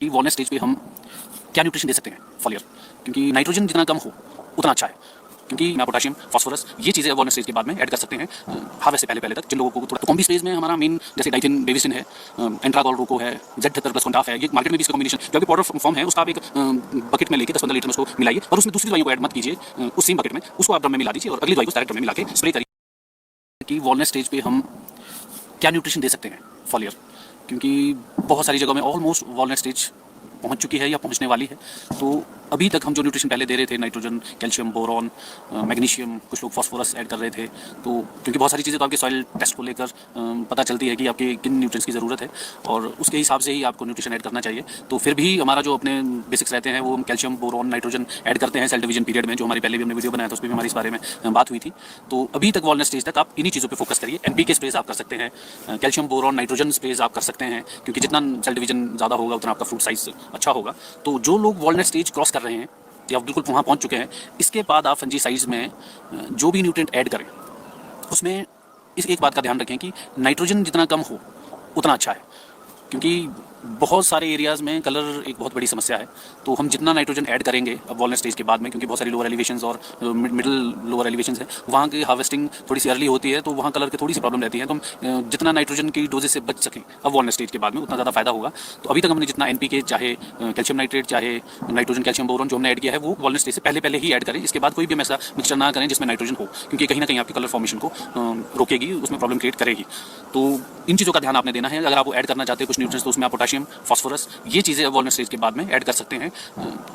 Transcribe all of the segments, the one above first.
कि वॉलनेस स्टेज पे हम क्या न्यूट्रिशन दे सकते हैं फॉलियर, क्योंकि नाइट्रोजन जितना कम हो उतना अच्छा है। क्योंकि पोटाशियम, फास्फोरस, ये चीज़ें वॉलनेस स्टेज के बाद में ऐड कर सकते हैं हार्वेस्ट से पहले पहले तक। जिन लोगों को थोड़ा तो कॉम्बी स्पेस में हमारा मेन जैसे डाइथिन, बेविस्टिन है, एंट्रागोल, रोको है, Z78 प्लस कॉन्टाफ है, ये मार्केट में भी इसका कॉम्बिनेशन जो अभी पाउडर फॉर्म है उसका आप एक बकेट में लेके 10-15 लीटर में उसको मिलाइए और उसमें दूसरी दवाइयों को ऐड मत कीजिए उस सेम बकेट में, उसको आप ड्रम में मिला दीजिए और अगली दवाई को डायरेक्ट ड्रम में मिला के स्प्रे करिए। कि वॉलनेस स्टेज पे हम क्या न्यूट्रिशन दे सकते हैं फॉलियर, क्योंकि बहुत सारी जगहों में ऑलमोस्ट वॉलनेस स्टेज पहुंच चुकी है या पहुंचने वाली है। तो अभी तक हम जो न्यूट्रिशन पहले दे रहे थे, नाइट्रोजन, कैल्शियम, बोरॉन, मैग्नीशियम, कुछ लोग फास्फोरस ऐड कर रहे थे, तो क्योंकि बहुत सारी चीज़ें तो आपके सॉइल टेस्ट को लेकर पता चलती है कि आपके किन न्यूट्रिएंट्स की ज़रूरत है और उसके हिसाब से ही आपको न्यूट्रिशन ऐड करना चाहिए। तो फिर भी हमारा जो अपने बेसिक्स रहते हैं वो हम कैल्शियम, बोरॉन, नाइट्रोजन ऐड करते हैं सेल डिवीजन पीरियड में, जो हमारी पहले भी हमने वीडियो बनाया था उसमें भी हमारी इस बारे में बात हुई थी। तो अभी तक वॉलनेस स्टेज तक आप इन्हीं चीज़ों पर फोकस करिए। NPK स्प्रेज आप कर सकते हैं, कैल्शियम, बोरॉन, नाइट्रोजन स्प्रेज आप कर सकते हैं, क्योंकि जितना सेल डिवीजन ज़्यादा होगा उतना आपका फ्रूट साइज अच्छा होगा। तो जो लोग वॉलनेस स्टेज क्रॉस कर रहे हैं या बिल्कुल वहाँ पहुँच चुके हैं, इसके बाद आप फंजीसाइड्स में जो भी न्यूट्रिएंट ऐड करें उसमें इस एक बात का ध्यान रखें कि नाइट्रोजन जितना कम हो उतना अच्छा है, क्योंकि बहुत सारे एरियाज़ में कलर एक बहुत बड़ी समस्या है। तो हम जितना नाइट्रोजन ऐड करेंगे अब वॉलनेस स्टेज के बाद में, क्योंकि बहुत सारी लोअर एलिवेशंस और मिडिल लोअर एलिवेशंस हैं, वहाँ की हार्वेस्टिंग थोड़ी सी अर्ली होती है, तो वहाँ कलर की थोड़ी सी प्रॉब्लम रहती है। तो हम जितना नाइट्रोजन की डोजेस से बच सकें अब वॉलनेस स्टेज के बाद में उतना ज़्यादा फायदा होगा। तो अभी तक हमने जितना NPK, चाहे कैल्शियम नाइट्रेट, चाहे नाइट्रोजन, कैल्शियम, बोरॉन जो हमने ऐड किया है वो वॉलनेस स्टेज से पहले पहले ही ऐड करें। इसके बाद कोई भी हम ऐसा मिक्सचर ना करें जिसमें नाइट्रोजन हो, क्योंकि कहीं ना कहीं आपकी कलर फॉर्मेशन को रोकेगी, उसमें प्रॉब्लम क्रिएट करेगी। तो इन चीज़ों का ध्यान आपने देना है। अगर आप ऐड करना चाहते हैं कुछ न्यूट्रिएंट्स तो उसमें आप पोटाशियम, फास्फोरस, ये चीज़ें वॉलनेस स्टेज के बाद में ऐड कर सकते हैं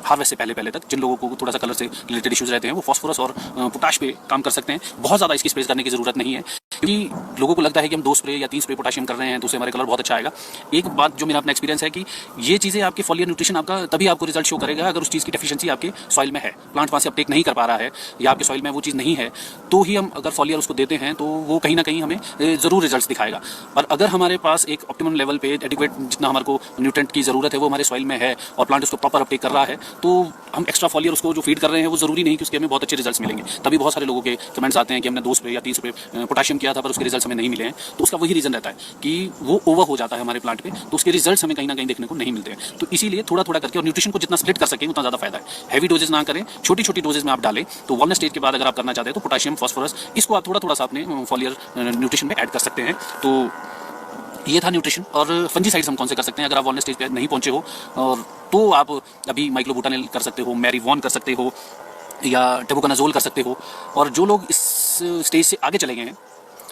हार्वेस्ट से पहले पहले तक। जिन लोगों को थोड़ा सा कलर से रिलेटेड इश्यूज रहते हैं वो फास्फोरस और पोटाश पे काम कर सकते हैं। बहुत ज़्यादा इसकी स्प्रे करने की ज़रूरत नहीं है, क्योंकि लोगों को लगता है कि हम 2 स्प्रे या 3 स्प्रे पोटाशियम कर रहे हैं तो उससे हमारे कलर बहुत अच्छा आएगा। एक बात जो मेरा अपना एक्सपीरियंस है कि ये चीज़ें आपके फॉलियर न्यूट्रिशन आपका तभी आपको रिजल्ट शो करेगा अगर उस चीज़ की डेफिशिएंसी आपके सॉइल में है, प्लांट वहाँ से अपटेक नहीं कर पा रहा है या आपके सॉइल में वो चीज़ नहीं है, तो ही हम अगर फॉलियर उसको देते हैं तो वो कहीं ना कहीं हमें ज़रूर रिजल्ट दिखाएगा। और अगर हमारे पास एक ऑप्टिमम लेवल पे एडिक्वेट जितना हमारे को न्यूट्रिएंट की ज़रूरत है वो हमारे सॉइल में है और प्लांट उसको प्रॉपर अपटेक कर रहा है, तो हम एक्स्ट्रा फॉलियर उसको जो फीड कर रहे हैं वो ज़रूरी नहीं कि उसके हमें बहुत अच्छे रिजल्ट्स मिलेंगे। तभी बहुत सारे लोगों के कमेंट्स आते हैं कि हमने 2 स्प्रे या 3 स्प्रे पोटाशियम किया था पर उसके रिजल्ट्स हमें नहीं मिले हैं। तो उसका वही रीज़न रहता है कि वो ओवर हो जाता है हमारे प्लांट पे, तो उसके रिजल्ट्स हमें कहीं ना कहीं देखने को नहीं मिलते हैं। तो इसीलिए थोड़ा थोड़ा करके और न्यूट्रिशन को जितना स्प्लिट कर सकें उतना ज़्यादा फायदा है। हैवी डोजेस ना करें, छोटी छोटी डोजेस में आप डालें। तो वॉलनेस स्टेज के बाद अगर आप करना चाहते हैं तो पोटाशियम, फास्फोरस, इसको आप थोड़ा थोड़ा सा अपने फॉलियर न्यूट्रिशन में ऐड कर सकते हैं। तो ये था न्यूट्रिशन। और फंजीसाइड्स हम कौन से कर सकते हैं अगर आप वॉलनेस स्टेज पे नहीं पहुंचे हो, और तो आप अभी माइक्लोबुटानिल कर सकते हो, मैरीवॉन कर सकते हो या टेबुकोनाजोल कर सकते हो। और जो लोग इस स्टेज से आगे चले गए हैं,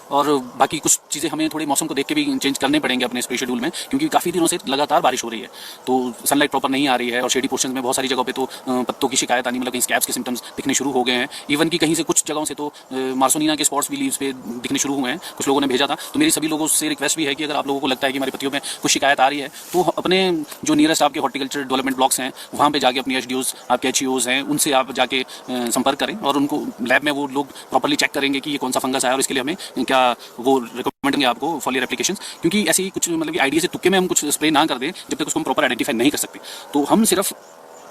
और बाकी कुछ चीज़ें हमें थोड़ी मौसम को देख के भी चेंज करने पड़ेंगे अपने स्प्रे शेड्यूल में, क्योंकि काफ़ी दिनों से लगातार बारिश हो रही है, तो सनलाइट प्रॉपर नहीं आ रही है और शेडी पोर्शन में बहुत सारी जगहों पे तो पत्तों की शिकायत आनी, मतलब कहीं स्कैब्स के सिम्टम्स दिखने शुरू हो गए हैं। इवन कि कहीं से कुछ जगहों से तो मार्सोनिना के स्पॉट्स भी लीव्स पे दिखने शुरू हुए हैं, कुछ लोगों ने भेजा था। तो मेरी सभी लोगों से रिक्वेस्ट भी है कि अगर आप लोगों को लगता है कि हमारी पत्तियों में कुछ शिकायत आ रही है तो अपने जो नियरेस्ट आपके हॉर्टिकल्चर डेवलपमेंट ब्लॉक्स हैं वहाँ पे जाके अपनी HDOs, आपके HEOs हैं, उनसे आप जाके संपर्क करें और उनको लैब में वो लोग प्रॉपर्ली चेक करेंगे कि ये कौन सा फंगस आया और इसके लिए हमें क्या वो रिकमेंड करेंगे आपको फॉलियर एप्लीकेशंस। क्योंकि ऐसी कुछ मतलब कि आइडिया से तुक्के में हम कुछ स्प्रे ना कर दें जब तक उसको हम प्रॉपर आइडेंटिफाई नहीं कर सकते। तो हम सिर्फ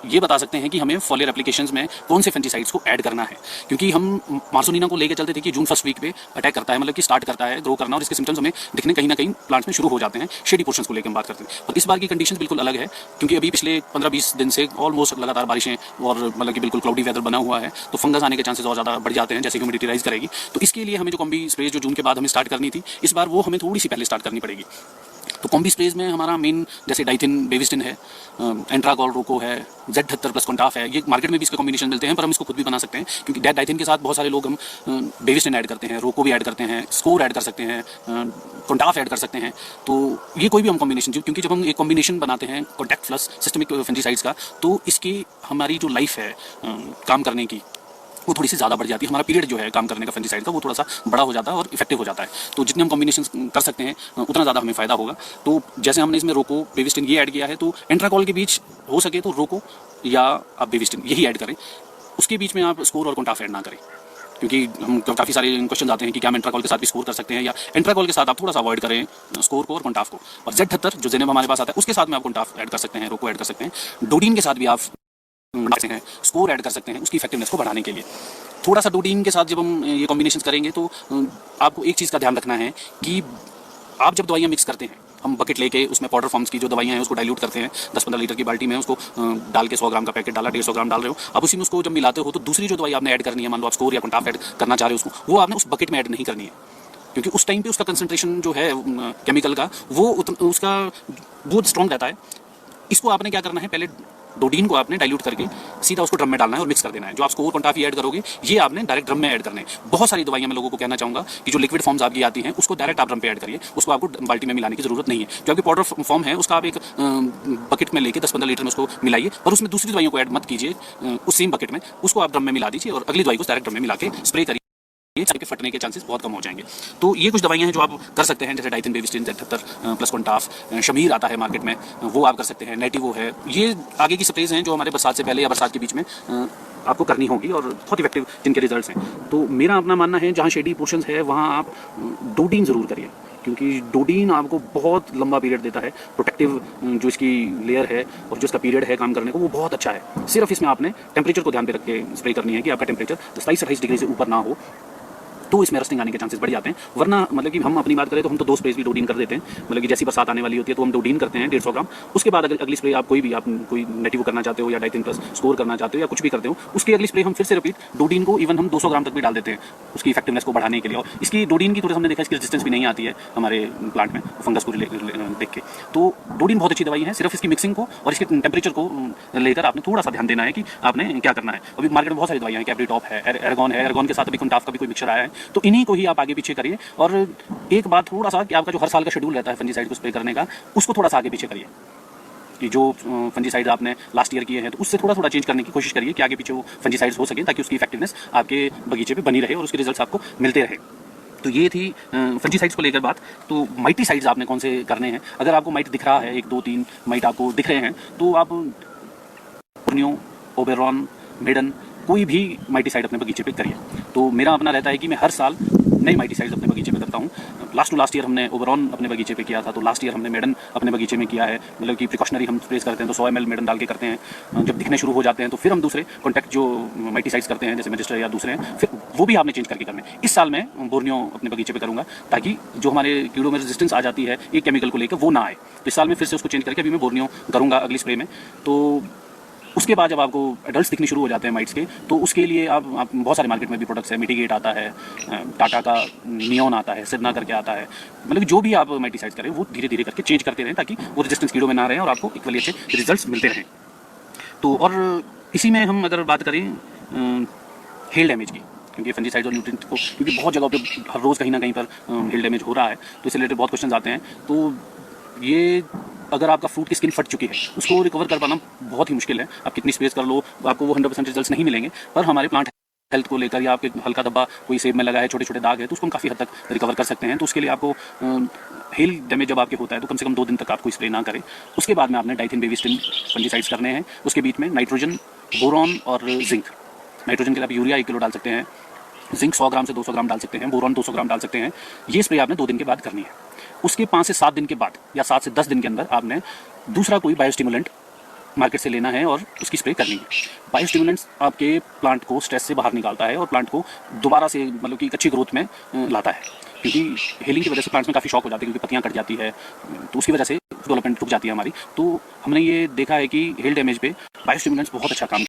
ये बता सकते हैं कि हमें फॉलियर एप्लीकेशंस में कौन से फंजीसाइड्स को ऐड करना है, क्योंकि हम मार्सोनिना को लेकर चलते थे कि जून फर्स्ट वीक पे अटैक करता है, मतलब कि स्टार्ट करता है ग्रो करना और इसके सिम्टम्स हमें दिखने कहीं ना कहीं प्लांट्स में शुरू हो जाते हैं। शेडी पोर्शंस को लेकर हम बात करते हैं। और इस बार की कंडीशन बिल्कुल अलग है, क्योंकि अभी पिछले 15-20 दिन से ऑलमोस्ट लगातार बारिशें और मतलब कि बिल्कुल क्लाउडी वेदर बना हुआ है, तो फंगस आने के चांसेस और ज़्यादा बढ़ जाते हैं जैसे ह्यूमिडिटी राइज करेगी। तो इसके लिए हमें जो कॉम्बी स्प्रे जो जून के बाद हमें स्टार्ट करनी थी, इस बार वो हमें थोड़ी सी पहले स्टार्ट करनी पड़ेगी। तो कॉम्बी स्प्रेज में हमारा मेन जैसे डाइथिन, बेविस्टिन है, एंट्रागोल, रोको है, Z78 प्लस कॉन्टाफ है, ये मार्केट में भी इसके कॉम्बिनेशन मिलते हैं, पर हम इसको खुद भी बना सकते हैं। क्योंकि डाइथिन के साथ बहुत सारे लोग हम बेविस्टिन ऐड करते हैं, रोको भी ऐड करते हैं, स्कोर ऐड कर सकते हैं, कॉन्टाफ ऐड कर सकते हैं। तो ये कोई भी हम कॉम्बिनेशन, क्योंकि जब हम एक कॉम्बिनेशन बनाते हैं कॉन्टैक्ट प्लस सिस्टमिक फंजीसाइड्स का, तो इसकी हमारी जो लाइफ है काम करने की वो थोड़ी सी ज़्यादा बढ़ जाती है। हमारा पीरियड जो है काम करने का फंजीसाइड का वो थोड़ा सा बड़ा हो जाता है और इफेक्टिव हो जाता है। तो जितने हम कॉम्बिनेशन कर सकते हैं उतना ज़्यादा हमें फ़ायदा होगा। तो जैसे हमने इसमें रोको, बेविस्टिन ये ऐड किया है, तो एंट्राकॉल के बीच हो सके तो रोको या आप बेविस्टिन यही ऐड करें, उसके बीच में आप स्कोर और कॉन्टाफ ऐड ना करें। क्योंकि हम काफ़ी सारे क्वेश्चन आते हैं कि क्या हम एंट्राकॉल के साथ भी स्कोर कर सकते हैं, या एंट्राकॉल के साथ आप थोड़ा सा अवॉइड करें स्कोर को और कॉन्टाफ को। और Z78 जो जेनेब हमारे पास आता है उसके साथ में आप कॉन्टाफ ऐड कर सकते हैं, रोको ऐड कर सकते हैं। डोडीन के साथ भी आप हैं स्कोर ऐड कर सकते हैं उसकी इफेक्टिवनेस को बढ़ाने के लिए। थोड़ा सा डोडीन के साथ जब हम ये कॉम्बिनेशन करेंगे तो आपको एक चीज़ का ध्यान रखना है कि आप जब दवाइयाँ मिक्स करते हैं हम बकेट लेके उसमें पाउडर फॉर्म्स की जो दवाइयाँ हैं उसको डाइल्यूट करते हैं 10-15 लीटर की बाल्टी में, उसको डाल के 100 ग्राम का पैकेट डाला, 150 ग्राम डाल रहे हो, अब उसी में उसको जब मिलाते हो तो दूसरी जो दवाई आपने ऐड करनी है, मान लो आप स्कोर या कॉन्टाफ ऐड करना चाह रहे हो उसको, वो आपने उस बकेट में ऐड नहीं करनी है, क्योंकि उस टाइम पे उसका कंसंट्रेशन जो है केमिकल का उसका बहुत स्ट्रॉन्ग रहता है। इसको आपने क्या करना है, पहले डोडीन को आपने डाइल्यूट करके सीधा उसको ड्रम में डालना है और मिक्स कर देना है। जो आप स्कोर कॉन्टाफी ऐड करोगे ये आपने डायरेक्ट ड्रम में ऐड करने हैं। बहुत सारी दवाइयां मैं लोगों को कहना चाहूँगा कि जो लिक्विड फॉर्म्स आपकी आती हैं उसको डायरेक्ट आप ड्रम पे ऐड करिए, उसको आपको बाल्टी में मिलाने की जरूरत नहीं है। जो आपकी पाउडर फॉर्म है उसका आप एक बकेट में लेके 10-15 लीटर में उसको मिलाइए और उसमें दूसरी दवाइयों को ऐड मत कीजिए उस सेम बकेट में, उसको आप ड्रम में मिला दीजिए और अगली दवाई को डायरेक्ट ड्रम में मिला के स्प्रे करिए, ये सबके फटने के चांसेस बहुत कम हो जाएंगे। तो ये कुछ दवाइयां हैं जो आप कर सकते हैं, जैसे डाइथिन, बेविस्टिन, Z78 प्लस कॉन्टाफ, शमीर आता है मार्केट में, वो आप कर सकते हैं, नेटिवो है। ये आगे की स्प्रेज हैं जो हमारे बरसात से पहले या बरसात के बीच में आपको करनी होगी और बहुत इफेक्टिव जिनके रिजल्ट्स हैं। तो मेरा अपना मानना है जहाँ शेडी पोर्शंस है वहाँ आप डोडीन ज़रूर करिए, क्योंकि डोडीन आपको बहुत लंबा पीरियड देता है, प्रोटेक्टिव जो इसकी लेयर है और जो इसका पीरियड है काम करने को वो बहुत अच्छा है। सिर्फ इसमें आपने टेम्परेचर को ध्यान पे रख के स्प्रे करनी है कि आपका टेम्परेचर 27-28 डिग्री से ऊपर ना हो, तो इसमें रस्टिंग आने के चांसेस बढ़ जाते हैं। वरना मतलब कि हम अपनी बात करें तो हम तो 2 स्प्रेज भी डोडीन कर देते हैं, मतलब कि जैसी बरसात आने वाली होती है तो हम डोडीन करते हैं 150 ग्राम। उसके बाद अगर अगली स्प्रे आप कोई नेटिव करना चाहते हो या डाइथिन प्लस स्कोर करना चाहते हो या कुछ भी करते हो, उसकी अगली स्प्रे हम फिर से रिपीट डोडीन को इवन हम 200 ग्राम तक भी डाल देते हैं उसकी इफेक्टिवनेस को बढ़ाने के लिए। और इसकी डोडीन की थोड़ी हमने देखा इसकी रेजिस्टेंस भी नहीं आती है हमारे प्लांट में फंगस को देख के। तो डोडीन बहुत अच्छी दवाई है, सिर्फ इसकी मिक्सिंग को और इसके टेम्परेचर को लेकर आपने थोड़ा सा ध्यान देना है कि आपने क्या करना है। अभी मार्केट में बहुत सारी दवाइयाँ हैं, कैप्री टॉप है, एर्गॉन है, एर्गॉन के साथ अभी कॉन्टाफ का भी कोई मिक्सचर आया है, तो इन्हीं को ही आप आगे पीछे करिए। और एक बात थोड़ा सा कि आपका जो हर साल का शेड्यूल रहता है फंजीसाइड को स्प्रे करने का, उसको थोड़ा सा आगे पीछे करिए कि जो फंजीसाइड आपने लास्ट ईयर किए हैं तो उससे थोड़ा चेंज करने की कोशिश करिए कि आगे पीछे वो फंजीसाइड्स हो सके, ताकि उसकी इफेक्टिवनेस आपके बगीचे पे बनी रहे और उसके रिजल्ट्स आपको मिलते रहे। तो ये थी फंजीसाइड्स को लेकर बात। तो माइटीसाइड्स आपने कौन से करने हैं, अगर आपको माइट दिख रहा है 1-2-3 माइट आपको दिख रहे हैं तो आप बोर्नियो, ओबेरॉन, मेडन कोई भी माइटीसाइड अपने बगीचे पे करिए। तो मेरा अपना रहता है कि मैं हर साल नई माइटीसाइड्स अपने बगीचे पे करता हूँ। लास्ट ईयर हमने ओबेरॉन अपने बगीचे पे किया था, तो लास्ट ईयर हमने मेडन अपने बगीचे में किया है। मतलब कि प्रिकॉशनरी हम स्प्रेस करते हैं तो 100 ml मेडन डाल के करते हैं। जब दिखने शुरू हो जाते हैं तो फिर हम दूसरे कॉन्टैक्ट जो माइटीसाइड्स करते हैं जैसे मैजिस्टर या दूसरे हैं, फिर वो भी आपने चेंज करके करने। इस साल मैं बोर्नियो अपने बगीचे पे करूँगा ताकि जो हमारे कीड़ों में रेजिस्टेंस आ जाती है एक केमिकल को लेकर वो ना आए। तो इस साल में फिर से उसको चेंज करके अभी मैं बोर्नियो करूँगा अगली स्प्रे में। तो उसके बाद जब आपको एडल्ट्स दिखने शुरू हो जाते हैं माइट्स के, तो उसके लिए आप बहुत सारे मार्केट में भी प्रोडक्ट्स है, मिटिगेट आता है, टाटा का नियॉन आता है, सिरना करके आता है। मतलब जो भी आप माइटीसाइड करें वो धीरे धीरे करके चेंज करते रहें ताकि वो रेजिस्टेंस कीड़ों में ना रहें और आपको इक्वली अच्छे रिजल्ट्स मिलते रहें। तो और इसी में हम अगर बात करें हेल डैमेज की, क्योंकि फंजीसाइड और न्यूट्रिएंट को क्योंकि बहुत जगह पे हर रोज़ कहीं ना कहीं पर हेल डैमेज हो रहा है, तो इससे रिलेटेड बहुत क्वेश्चन आते हैं। तो ये अगर आपका फ्रूट की स्किन फट चुकी है उसको रिकवर कर पाना बहुत ही मुश्किल है। आप कितनी स्पेस कर लो आपको वो 100% रिजल्ट्स नहीं मिलेंगे, पर हमारे प्लांट हेल्थ को लेकर या आपके हल्का धब्बा कोई सेब में लगा है, छोटे छोटे दाग है, तो उसको हम काफ़ी हद तक रिकवर कर सकते हैं। तो उसके लिए आपको हेल डैमेज जब आपके होता है तो कम से कम 2 दिन तक आपको स्प्रे ना करें। उसके बाद में आपने डाइथिन, बेविस्टिन फंजीसाइड्स करने हैं। उसके बीच में नाइट्रोजन, बोरॉन और जिंक। नाइट्रोजन के लिए आप यूरिया 1 किलो डाल सकते हैं, जिंक 100 ग्राम से 200 ग्राम डाल सकते हैं, बोरॉन 200 ग्राम डाल सकते हैं। ये स्प्रे आपने 2 दिन के बाद करनी है। उसके 5 से 7 दिन के बाद या 7 से 10 दिन के अंदर आपने दूसरा कोई बायोस्टिमुलेंट मार्केट से लेना है और उसकी स्प्रे करनी है। बायोस्टिमुलेंट्स आपके प्लांट को स्ट्रेस से बाहर निकालता है और प्लांट को दोबारा से मतलब कि एक अच्छी ग्रोथ में लाता है, क्योंकि हीलिंग की वजह से प्लांट्स में काफ़ी शॉक हो जाती है, क्योंकि पत्तियां कट जाती है तो उसकी वजह से डेवलपमेंट रुक जाती है हमारी। तो हमने ये देखा है कि हेल डैमेज पे बायोस्टिमुलेंट्स बहुत अच्छा काम